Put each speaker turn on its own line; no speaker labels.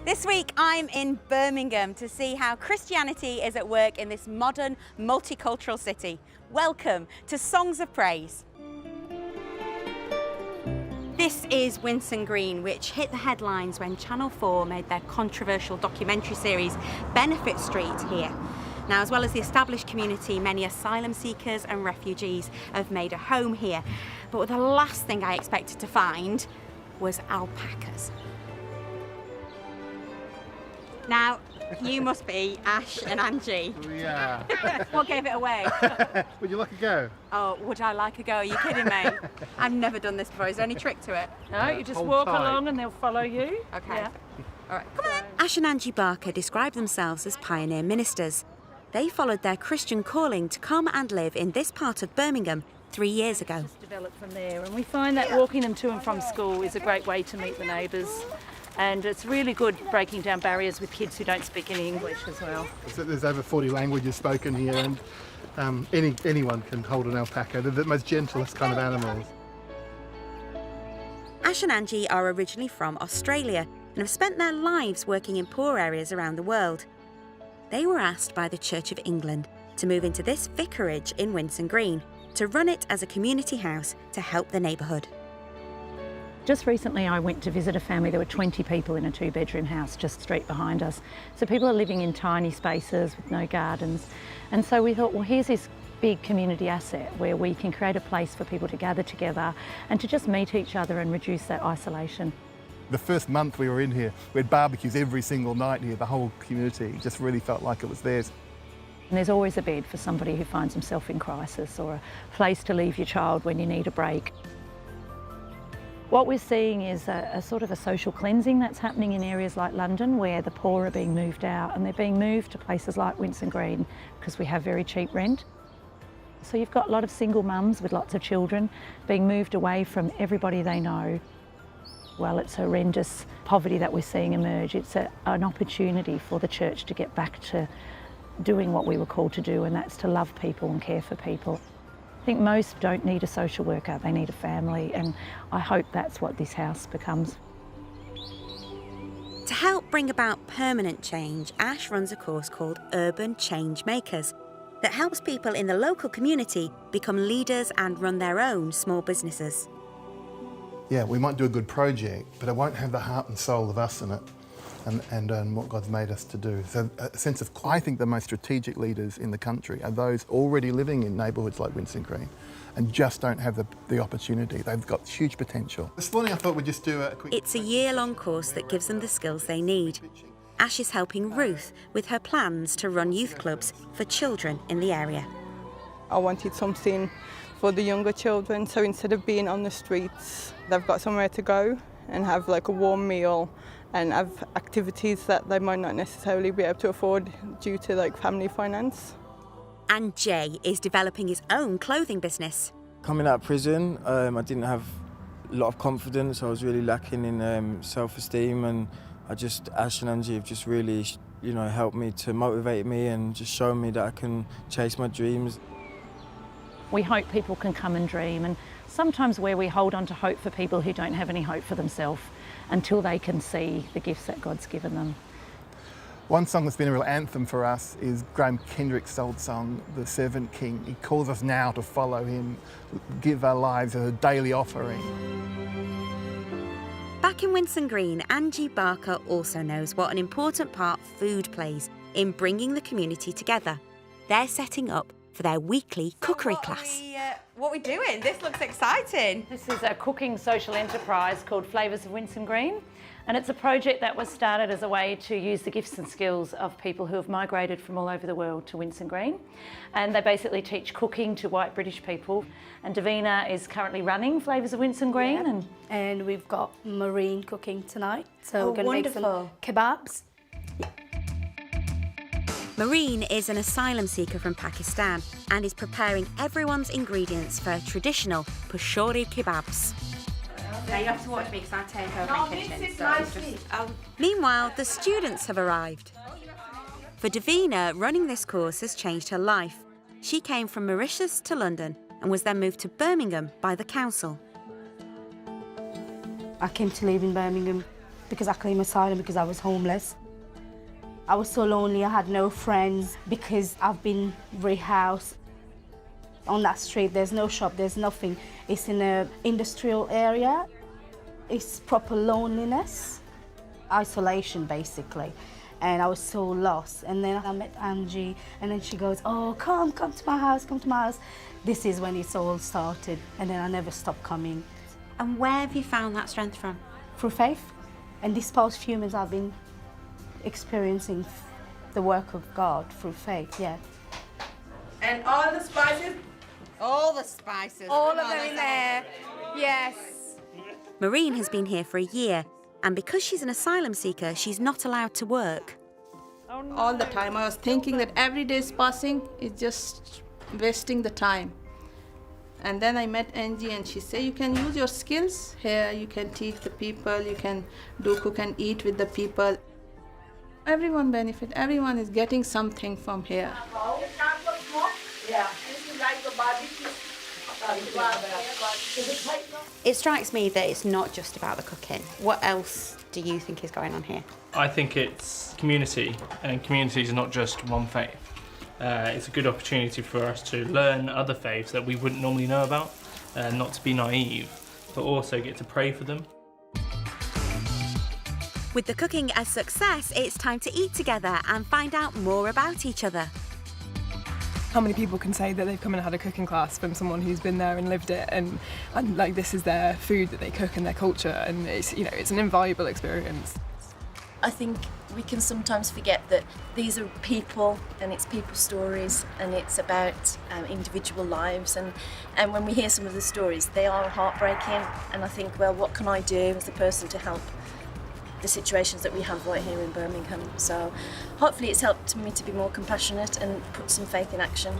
This week I'm in Birmingham to see how Christianity is at work in this modern, multicultural city. Welcome to Songs of Praise. This is Winson Green, which hit the headlines when Channel 4 made their controversial documentary series Benefit Street here. Now, as well as the established community, many asylum seekers and refugees have made a home here. But the last thing I expected to find was alpacas. Now, you must be Ash and Angie.
Yeah.
What gave it away?
Would you like a go?
Oh, would I like a go? Are you kidding me? I've never done this before. Is there any trick to it?
No, you just
hold
walk
tight.
along and they'll follow you.
Okay.
Yeah.
All right, come on. Ash and Angie Barker describe themselves as pioneer ministers. They followed their Christian calling to come and live in this part of Birmingham 3 years ago.
Just developed from there, and we find that walking them to and from school is a great way to meet the neighbours. And it's really good breaking down barriers with kids who don't speak any English as well.
So there's over 40 languages spoken here, and anyone can hold an alpaca. They're the most gentlest kind of animals.
Ash and Angie are originally from Australia and have spent their lives working in poor areas around the world. They were asked by the Church of England to move into this vicarage in Winson Green to run it as a community house to help the neighbourhood.
Just recently I went to visit a family. There were 20 people in a 2-bedroom house just straight behind us. So people are living in tiny spaces with no gardens. And so we thought, well, here's this big community asset where we can create a place for people to gather together and to just meet each other and reduce that isolation.
The first month we were in here, we had barbecues every single night here. The whole community just really felt like it was theirs.
And there's always a bed for somebody who finds himself in crisis, or a place to leave your child when you need a break. What we're seeing is a sort of a social cleansing that's happening in areas like London, where the poor are being moved out, and they're being moved to places like Winson Green because we have very cheap rent. So you've got a lot of single mums with lots of children being moved away from everybody they know. Well, it's horrendous poverty that we're seeing emerge. It's an opportunity for the church to get back to doing what we were called to do, and that's to love people and care for people. I think most don't need a social worker, they need a family, and I hope that's what this house becomes.
To help bring about permanent change, Ash runs a course called Urban Change Makers that helps people in the local community become leaders and run their own small businesses.
Yeah, we might do a good project, but it won't have the heart and soul of us in it and what God's made us to do. So a sense of, I think the most strategic leaders in the country are those already living in neighbourhoods like Winson Green and just don't have the opportunity. They've got huge potential. This morning I thought we'd just do a quick...
It's a year-long course that gives them the skills they need. Ash is helping Ruth with her plans to run youth clubs for children in the area.
I wanted something for the younger children, so instead of being on the streets, they've got somewhere to go and have like a warm meal and have activities that they might not necessarily be able to afford due to like family finance.
And Jay is developing his own clothing business.
Coming out of prison, I didn't have a lot of confidence. I was really lacking in self-esteem, and Ash and Angie have just really, helped me to motivate me and just show me that I can chase my dreams.
We hope people can come and dream, and sometimes where we hold on to hope for people who don't have any hope for themselves until they can see the gifts that God's given them.
One song that's been a real anthem for us is Graham Kendrick's old song, The Servant King. He calls us now to follow him, give our lives as a daily offering.
Back in Winson Green, Angie Barker also knows what an important part food plays in bringing the community together. They're setting up for their weekly cookery class. What are we doing? This looks exciting.
This is a cooking social enterprise called Flavours of Winson Green, and it's a project that was started as a way to use the gifts and skills of people who have migrated from all over the world to Winson Green. And they basically teach cooking to white British people. And Davina is currently running Flavours of Winson Green.
Yeah. And we've got marine cooking tonight, so we're going to make some kebabs.
Marine is an asylum seeker from Pakistan and is preparing everyone's ingredients for traditional pashori kebabs. Now you have to watch me because I take over in kitchen. Meanwhile, the students have arrived. For Davina, running this course has changed her life. She came from Mauritius to London and was then moved to Birmingham by the council.
I came to live in Birmingham because I claimed asylum because I was homeless. I was so lonely, I had no friends because I've been rehoused. On that street, there's no shop, there's nothing. It's in an industrial area. It's proper loneliness, isolation basically. And I was so lost. And then I met Angie, and then she goes, oh, come to my house, come to my house. This is when it's all started, and then I never stopped coming.
And where have you found that strength from?
Through faith. And these past few months I've been experiencing the work of God through faith, yeah.
And all the spices?
All the spices.
All of them in there, yes.
Maureen has been here for a year, and because she's an asylum seeker, she's not allowed to work.
All the time I was thinking that every day is passing is just wasting the time. And then I met Angie and she said, you can use your skills here, you can teach the people, you can do cook and eat with the people. Everyone benefit, everyone is getting something from here.
It strikes me that it's not just about the cooking. What else do you think is going on here?
I think it's community, and community is not just one faith. It's a good opportunity for us to learn other faiths that we wouldn't normally know about, not to be naive, but also get to pray for them.
With the cooking a success, it's time to eat together and find out more about each other.
How many people can say that they've come and had a cooking class from someone who's been there and lived it, and like this is their food that they cook and their culture, and it's, you know, it's an invaluable experience.
I think we can sometimes forget that these are people, and it's people's stories, and it's about individual lives, and when we hear some of the stories, they are heartbreaking, and I think, well, what can I do as a person to help the situations that we have right here in Birmingham? So hopefully it's helped me to be more compassionate and put some faith in action.